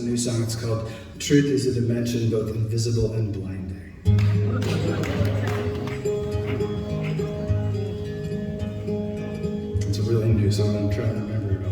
new song. It's called Truth is a Dimension Both Invisible and Blinding. It's a really new song. I'm trying to remember it all.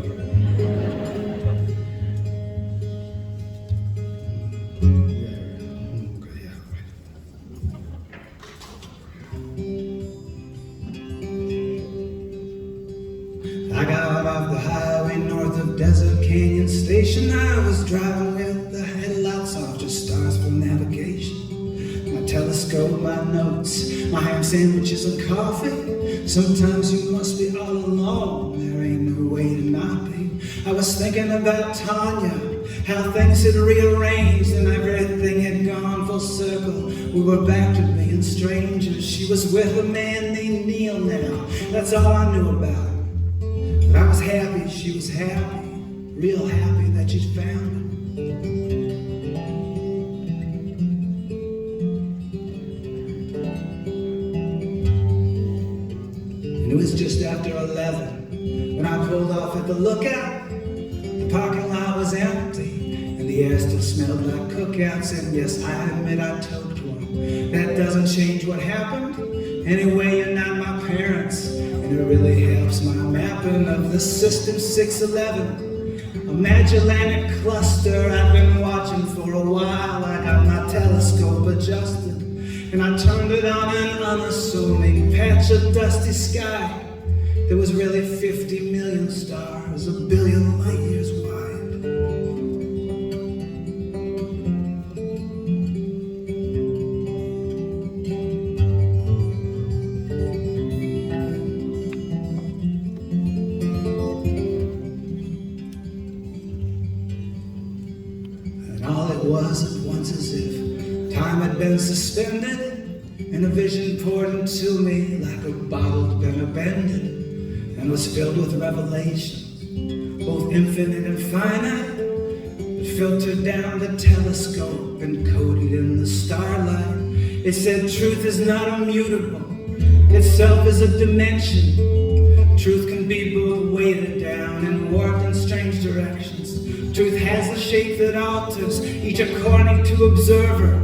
I got off the highway north of Desert Canyon Station. I was driving with the headlights off, just stars for navigation. My telescope, my notes, my ham sandwiches and coffee. Sometimes you must be all alone, there ain't no way to not be. I was thinking about Tanya, how things had rearranged and everything had gone full circle. We were back to being strangers. She was with a man named Neil now, that's all I knew about her. But I was happy she was happy, real happy that she'd found him. And it was just after 11 when I pulled off at the lookout. The parking lot was empty and the air still smelled like cookouts. And yes, I admit I toked one. That doesn't change what happened. Anyway, you're not my parents, and it really helps my mapping of the System 611, a Magellanic cluster I've been watching for a while. I got my telescope adjusted, and I turned it on an unassuming patch of dusty sky. There was really 50 million stars, a billion light years wide. All it was at once as if time had been suspended, and a vision poured into me like a bottled bended, and was filled with revelations, both infinite and finite, that filtered down the telescope and coated in the starlight. It said truth is not immutable, itself is a dimension. Truth can be both weighted down and warped in strange directions. Truth has a shape that alters, each according to observer.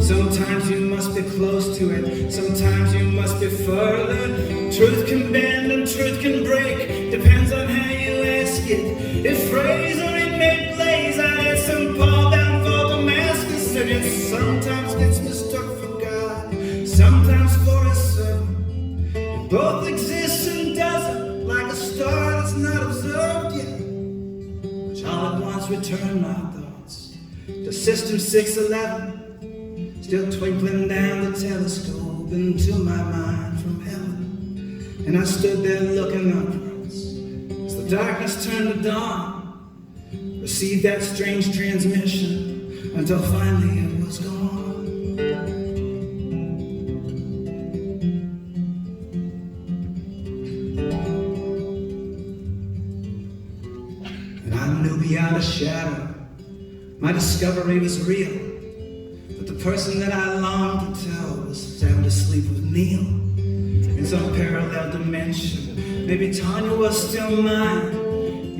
Sometimes you must be close to it, sometimes you must be further. Truth can bend and truth can break, depends on how you ask it. It frays or it may blaze. I had some Paul down for Damascus, and it sometimes gets mistook for God, sometimes for his servant. It both exists and doesn't, like a star that's not observed yet. All at once returned my thoughts to System 611, still twinkling down the telescope into my mind from heaven. And I stood there looking upwards as the darkness turned to dawn, received that strange transmission until finally it was gone. And I knew beyond a shadow my discovery was real, that the person that I longed to tell was sound asleep with Neil in some parallel dimension. Maybe Tanya was still mine.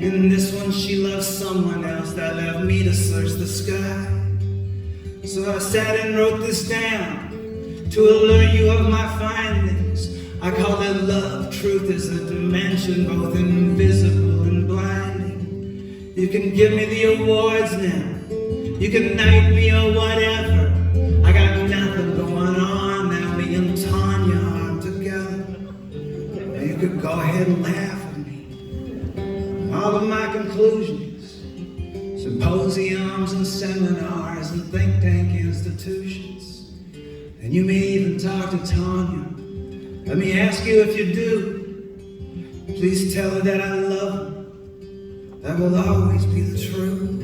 In this one she loved someone else that left me to search the sky. So I sat and wrote this down to alert you of my findings. I call it love. Truth is a dimension both invisible and blinding. You can give me the awards now, you can knight me or whatever. I got nothing going on now, me and Tanya are together. Now you could go ahead and laugh at me. All of my conclusions, symposiums and seminars and think tank institutions. And you may even talk to Tanya. Let me ask you, if you do, please tell her that I love her. That will always be the truth.